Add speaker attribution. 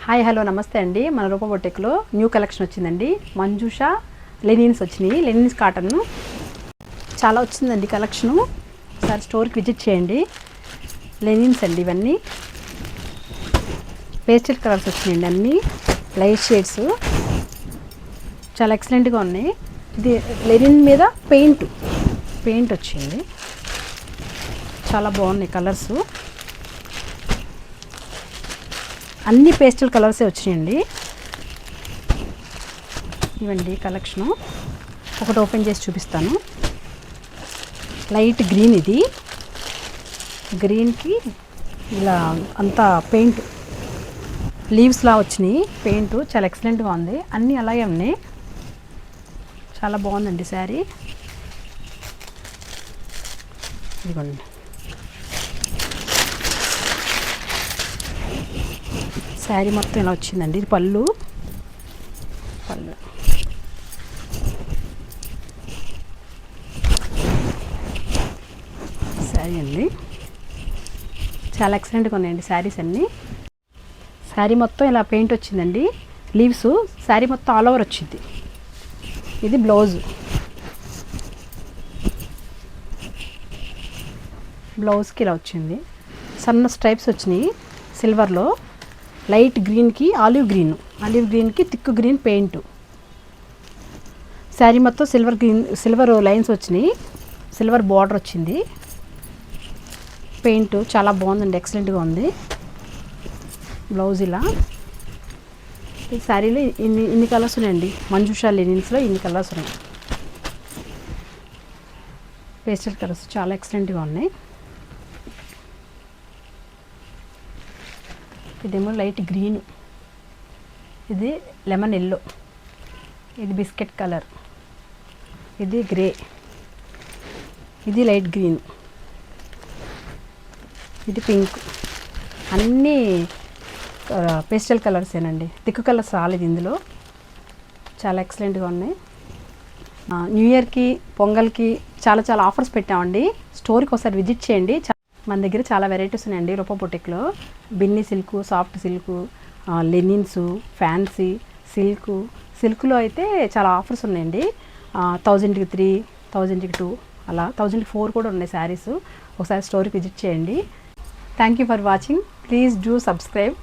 Speaker 1: Hi hello నమస్తే అండి. మన రూప బొటిక్లో న్యూ కలెక్షన్ వచ్చిందండి. మంజుషా లెనిన్స్ వచ్చినాయి. లెనిన్స్ కాటన్ చాలా వచ్చిందండి కలెక్షను. ఒకసారి స్టోర్కి విజిట్ చేయండి. లెనిన్స్ అండి, ఇవన్నీ పేస్టల్ కలర్స్ వచ్చినాయండి, అన్నీ లైట్ షేడ్స్, చాలా ఎక్సలెంట్గా ఉన్నాయి. ఇది లెనిన్ మీద పెయింట్ వచ్చింది, చాలా బాగున్నాయి కలర్స్. అన్ని పేస్టల్ కలర్సే వచ్చినాయండి. ఇవండి కలెక్షను. ఒకటి ఓపెన్ చేసి చూపిస్తాను. లైట్ గ్రీన్, ఇది గ్రీన్కి ఇలా అంతా పెయింట్ లీవ్స్లా వచ్చినాయి. పెయింట్ చాలా ఎక్సలెంట్గా ఉంది. అన్నీ అలాగే ఉన్నాయి. చాలా బాగుందండి శారీ. ఇదిగోండి, శారీ మొత్తం ఇలా వచ్చిందండి. ఇది పళ్ళు శారీ అండి. చాలా ఎక్సలెంట్గా ఉన్నాయండి శారీస్ అన్నీ. శారీ మొత్తం ఇలా పెయింట్ వచ్చిందండి, లీవ్స్. శారీ మొత్తం ఆల్ ఓవర్ వచ్చింది. ఇది బ్లౌజ్కి ఇలా వచ్చింది. సన్న స్ట్రైప్స్ వచ్చినాయి సిల్వర్లో. లైట్ గ్రీన్కి ఆలివ్ గ్రీన్కి థిక్ గ్రీన్ పెయింట్. శారీ మొత్తం సిల్వర్ లైన్స్ వచ్చినాయి. సిల్వర్ బార్డర్ వచ్చింది. పెయింట్ చాలా బాగుందండి, ఎక్సలెంట్గా ఉంది. బ్లౌజ్ ఇలా. ఈ శారీలో ఇన్ని కలర్స్ ఉన్నాయండి. మంజుషా లెనిన్స్లో ఇన్ని కలర్స్ ఉన్నాయి. పేస్టల్ కలర్స్ చాలా ఎక్సలెంట్గా ఉన్నాయి. ఇదేమో లైట్ గ్రీన్, ఇది లెమన్ ఎల్లో, ఇది బిస్కెట్ కలర్, ఇది గ్రే, ఇది లైట్ గ్రీన్, ఇది పింక్. అన్నీ పేస్టల్ కలర్సేనండి. థిక్ కలర్స్ రాలేదు ఇందులో. చాలా ఎక్సలెంట్గా ఉన్నాయి. న్యూ ఇయర్కి, పొంగల్కి చాలా ఆఫర్స్ పెట్టామండి. స్టోర్కి ఒకసారి విజిట్ చేయండి. మన దగ్గర చాలా వెరైటీస్ ఉన్నాయండి రూప బొటిక్లో. Binny silk, soft silk, linens, fancy సిల్క్లో అయితే చాలా ఆఫర్స్ ఉన్నాయండి. 1000కి 3, 1000కి 2, అలా 1000కి 4 కూడా ఉన్నాయి శారీస్. ఒకసారి స్టోర్కి విజిట్ చేయండి. Thank you for watching. Please do subscribe.